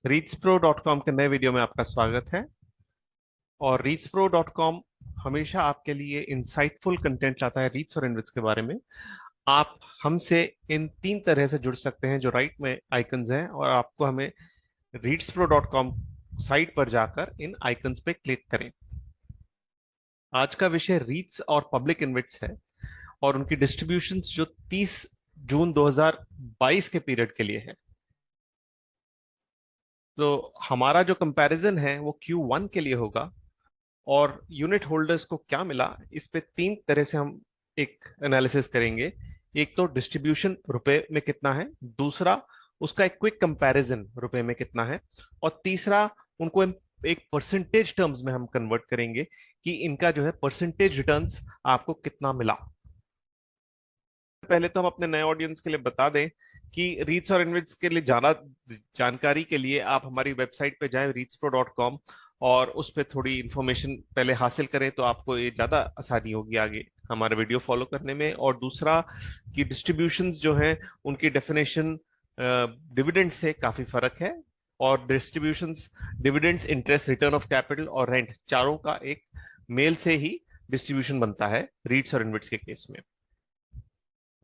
reachpro.com के नए video में आपका स्वागत है। और reachpro.com हमेशा आपके लिए इंसाइटफुल कंटेंट लाता है रीच और इनविट्स के बारे में। आप हमसे इन तीन तरह से जुड़ सकते हैं जो राइट में आइकन्स हैं, और आपको हमें reachpro.com साइट पर जाकर इन आइकन्स पे क्लिक करें। आज का विषय रीच और पब्लिक इन्विट्स है और उनकी डिस्ट्रीब्यूशंस जो 30 जून 2022 के पीरियड के लिए है। तो हमारा जो कंपैरिजन है वो Q1 के लिए होगा, और यूनिट होल्डर्स को क्या मिला इस पे तीन तरह से हम एक एनालिसिस करेंगे। एक तो डिस्ट्रीब्यूशन रुपए में कितना है, दूसरा उसका एक क्विक कंपैरिजन रुपए में कितना है, और तीसरा उनको एक परसेंटेज टर्म्स में हम कन्वर्ट करेंगे कि इनका जो है परसेंटेज रिटर्न्स आपको कितना मिला। पहले तो हम अपने नए ऑडियंस के लिए बता दें कि रीट्स और इनविट्स के लिए ज्यादा जानकारी के लिए आप हमारी वेबसाइट पे जाएं reachpro.com, और उस पर थोड़ी इंफॉर्मेशन पहले हासिल करें तो आपको ये ज्यादा आसानी होगी आगे हमारे वीडियो फॉलो करने में। और दूसरा कि डिस्ट्रीब्यूशंस जो हैं उनकी डेफिनेशन डिविडेंड से काफी फर्क है, और distributions dividends, interest, return of capital और रेंट चारों का एक मेल से ही डिस्ट्रीब्यूशन बनता है रीट्स और इनविट्स के केस में।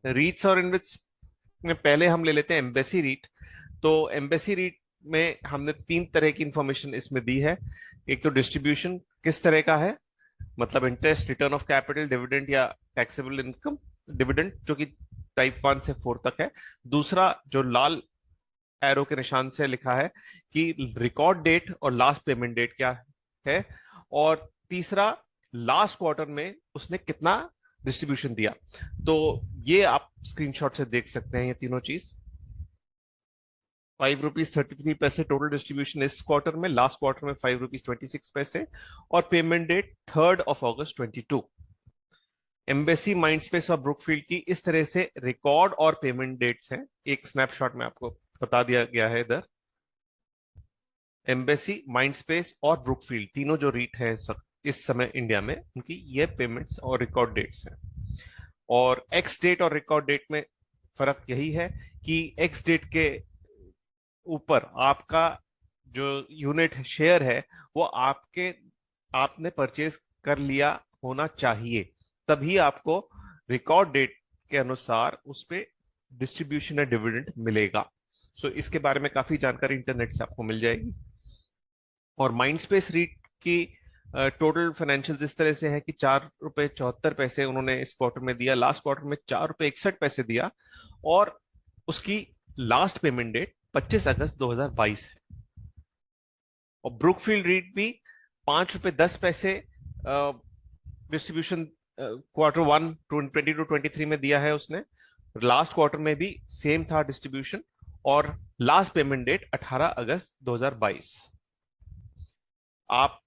रीट्स और इनविट्स में पहले हम ले लेते हैं एम्बेसी रीट। तो एम्बेसी रीट में हमने तीन तरह की इंफॉर्मेशन इसमें दी है। एक तो डिस्ट्रीब्यूशन किस तरह का है, मतलब interest, return of capital, dividend या टैक्सेबल इनकम डिविडेंड, जो कि टाइप 1 से 4 तक है। दूसरा जो लाल एरो के निशान से लिखा है कि रिकॉर्ड डेट और लास्ट पेमेंट डेट क्या है। और तीसरा लास्ट क्वार्टर में उसने कितना डिस्ट्रीब्यूशन दिया। तो ये आप स्क्रीनशॉट से देख सकते हैं ये तीनों चीज। ₹5.33 टोटल डिस्ट्रीब्यूशन इस क्वार्टर में, लास्ट क्वार्टर में ₹5.26, और पेमेंट डेट 3 अगस्त 22। एम्बेसी, माइंडस्पेस और ब्रुकफील्ड की इस तरह से रिकॉर्ड और पेमेंट डेट्स हैं। एक स्नैपशॉट में आपको बता दिया गया है इधर। एम्बेसी, माइंडस्पेस और ब्रुकफील्ड तीनों जो रीट है इस समय इंडिया में, उनकी ये पेमेंट्स और रिकॉर्ड डेट्स हैं। और एक्स डेट और रिकॉर्ड डेट में फर्क यही है कि एक्स डेट के ऊपर आपका जो यूनिट शेयर है वो आपने परचेज कर लिया होना चाहिए, तभी आपको रिकॉर्ड डेट के अनुसार उस पे डिस्ट्रीब्यूशन या डिविडेंड मिलेगा। सो इसके बारे में काफी जानकारी इंटरनेट से आपको मिल जाएगी। और माइंडस्पेस रीट की टोटल फाइनेंशियल इस तरह से है कि ₹4.74 उन्होंने इस क्वार्टर में दिया, लास्ट क्वार्टर में ₹4.61 दिया, और उसकी लास्ट पेमेंट डेट 25 अगस्त 2022 है। और ब्रुकफील्ड रीट भी ₹5.10 डिस्ट्रीब्यूशन Q1 22-23 में दिया है उसने। लास्ट क्वार्टर में भी सेम था डिस्ट्रीब्यूशन, और लास्ट पेमेंट डेट 18 अगस्त 2022। आप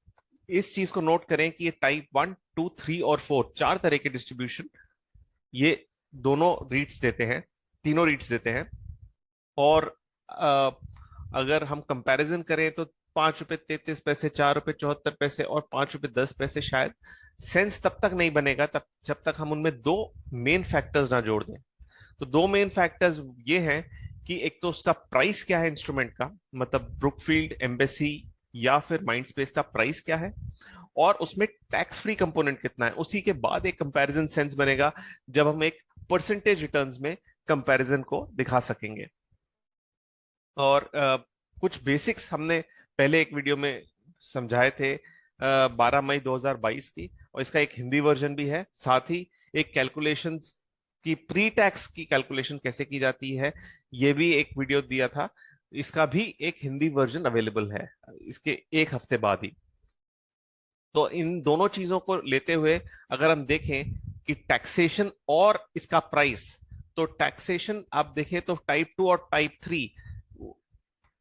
इस चीज को नोट करें कि ये टाइप 1, 2, 3 और 4 चार तरह के डिस्ट्रीब्यूशन ये दोनों रीट्स देते हैं, तीनों रीट्स देते हैं। और अ, अगर हम कंपैरिजन करें तो ₹5.33, ₹4.74 और ₹5.10 शायद सेंस तब तक नहीं बनेगा तब जब तक हम उनमें दो मेन फैक्टर्स ना जोड़ दें। तो दो मेन फैक्टर्स ये हैं कि एक तो उसका प्राइस क्या है इंस्ट्रूमेंट का, मतलब ब्रुकफील्ड, एम्बेसी या फिर माइंडस्पेस का प्राइस क्या है, और उसमें टैक्स फ्री कंपोनेंट कितना है। उसी के बाद एक कंपैरिजन सेंस बनेगा जब हम एक परसेंटेज रिटर्न्स में कंपैरिजन को दिखा सकेंगे। और कुछ बेसिक्स हमने पहले एक वीडियो में समझाए थे 12 मई 2022 की, और इसका एक हिंदी वर्जन भी है। साथ ही एक कैलकुलेशंस की, प्री टैक्स की कैलकुलेशन कैसे की जाती है, ये भी एक वीडियो दिया था। इसका भी एक हिंदी वर्जन अवेलेबल है इसके एक हफ्ते बाद ही। तो इन दोनों चीजों को लेते हुए अगर हम देखें कि टैक्सेशन और इसका प्राइस, तो टैक्सेशन आप देखें तो टाइप 2 और टाइप 3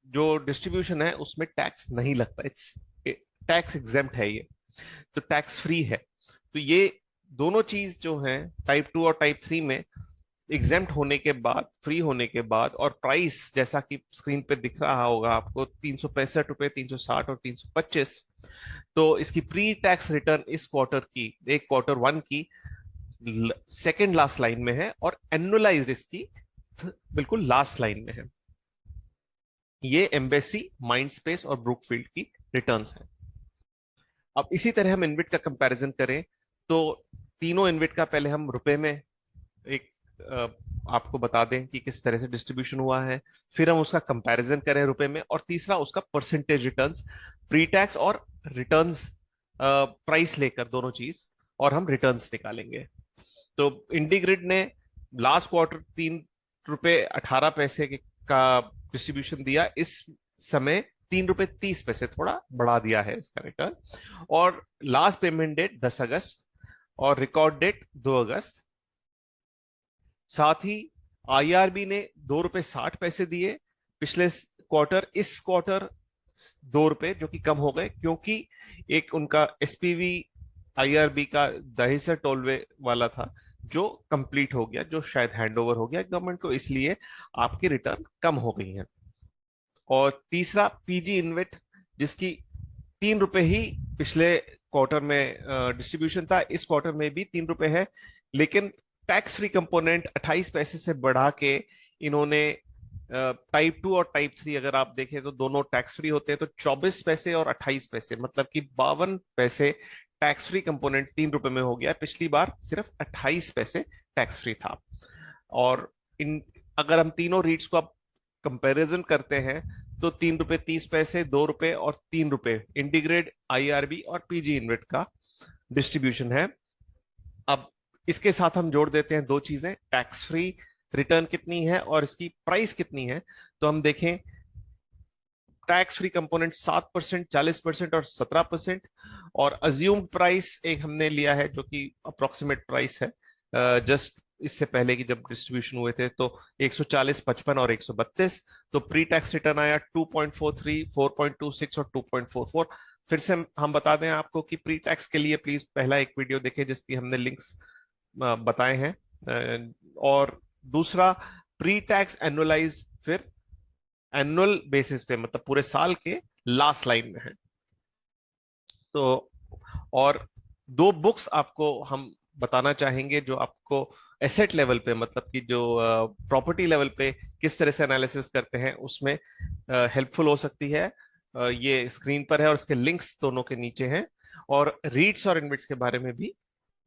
जो डिस्ट्रीब्यूशन है उसमें टैक्स नहीं लगता, इट्स टैक्स एग्जेम्प्ट है ये, तो टैक्स फ्री है। तो ये दोनों चीज जो है टाइप 2 और टाइप 3 में एग्जेम्प्ट होने के बाद, फ्री होने के बाद, और प्राइस जैसा कि स्क्रीन पे दिख रहा होगा आपको ₹365, 360 और 325। तो इसकी प्री टैक्स रिटर्न इस क्वार्टर की, एक Q1 की सेकेंड लास्ट लाइन में है, और एनुअलाइज्ड इसकी बिल्कुल लास्ट लाइन में है। ये एम्बेसी, माइंडस्पेस और ब्रुकफील्ड की रिटर्न्स हैं। अब इसी तरह हम इन्विट का कंपैरिजन करें तो तीनों इन्विट का पहले हम रुपए में एक आपको बता दें कि किस तरह से डिस्ट्रीब्यूशन हुआ है, फिर हम उसका कंपैरिजन करें रुपए में, और तीसरा उसका परसेंटेज रिटर्न्स, प्री टैक्स और रिटर्न्स, प्राइस लेकर दोनों चीज, और हम रिटर्न्स निकालेंगे। तो इंडिग्रिड ने लास्ट क्वार्टर 3 रुपए 18 पैसे का डिस्ट्रीब्यूशन दिया, इस समय 3 रुपए 30 पैसे, थोड़ा बढ़ा दिया है इसका रिटर्न। और लास्ट पेमेंट डेट 10 अगस्त और रिकॉर्ड डेट 2 अगस्त। साथ ही आईआरबी ने 2 रुपए 60 पैसे दिए पिछले क्वार्टर, इस क्वार्टर 2 रुपए, जो कि कम हो गए क्योंकि एक उनका एसपीवी आईआरबी का दहिसर टोलवे वाला था जो कंप्लीट हो गया, जो शायद हैंडओवर हो गया गवर्नमेंट को, इसलिए आपकी रिटर्न कम हो गई है। और तीसरा पीजी इन्वेट, जिसकी 3 रुपए ही पिछले क्वार्टर में डिस्ट्रीब्यूशन था, इस क्वार्टर में भी 3 रुपए है, लेकिन टैक्स फ्री कंपोनेंट 28 पैसे से बढ़ा के इन्होंने टाइप 2 और टाइप 3 अगर आप देखें तो दोनों टैक्स फ्री होते हैं, तो 24 पैसे और 28 पैसे, मतलब कि 52 पैसे टैक्स फ्री कंपोनेंट 3 रुपए में हो गया। पिछली बार सिर्फ 28 पैसे टैक्स फ्री था। और इन अगर हम तीनों रीट्स को अब कंपैरिजन करते हैं तो 3 रुपए 30 पैसे, 2 रुपए और 3 रुपए इंटीग्रेट, आईआरबी और पीजी इन्वेट का डिस्ट्रीब्यूशन है। अब इसके साथ हम जोड़ देते हैं दो चीजें, टैक्स फ्री रिटर्न कितनी है और इसकी प्राइस कितनी है। तो हम देखें टैक्स फ्री कंपोनेंट 7%, 40% और 17%, और अज्यूम्ड प्राइस एक हमने लिया है जो कि अप्रोक्सीमेट प्राइस है जस्ट इससे पहले की जब डिस्ट्रीब्यूशन हुए थे, तो 140, 55 और 132। तो प्री टैक्स रिटर्न आया 2.43, 4.26 और 2.44। फिर से हम बता दें आपको कि प्री टैक्स के लिए प्लीज पहला एक वीडियो देखें जिसकी हमने लिंक्स बताए हैं, और दूसरा प्री टैक्स एनुअलाइज्ड, फिर एनुअल बेसिस पे, मतलब पूरे साल के लास्ट लाइन में है। तो और दो बुक्स आपको हम बताना चाहेंगे जो आपको एसेट लेवल पे, मतलब कि जो प्रॉपर्टी लेवल पे किस तरह से एनालिसिस करते हैं उसमें हेल्पफुल हो सकती है। ये स्क्रीन पर है और इसके लिंक्स दोनों के नीचे हैं। और रीट्स और इन्विट्स के बारे में भी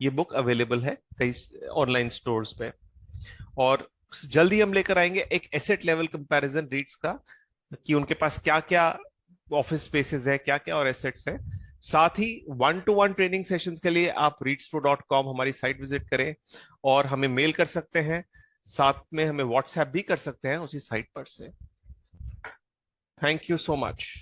ये बुक अवेलेबल है कई ऑनलाइन स्टोर्स पे। और जल्दी हम लेकर आएंगे एक एसेट लेवल कंपैरिजन रीट्स का, कि उनके पास क्या क्या ऑफिस स्पेसेस है, क्या क्या और एसेट्स हैं। साथ ही 1-to-1 ट्रेनिंग सेशंस के लिए आप readspro.com हमारी साइट विजिट करें और हमें मेल कर सकते हैं, साथ में हमें व्हाट्सएप भी कर सकते हैं उसी साइट पर से। Thank you so much.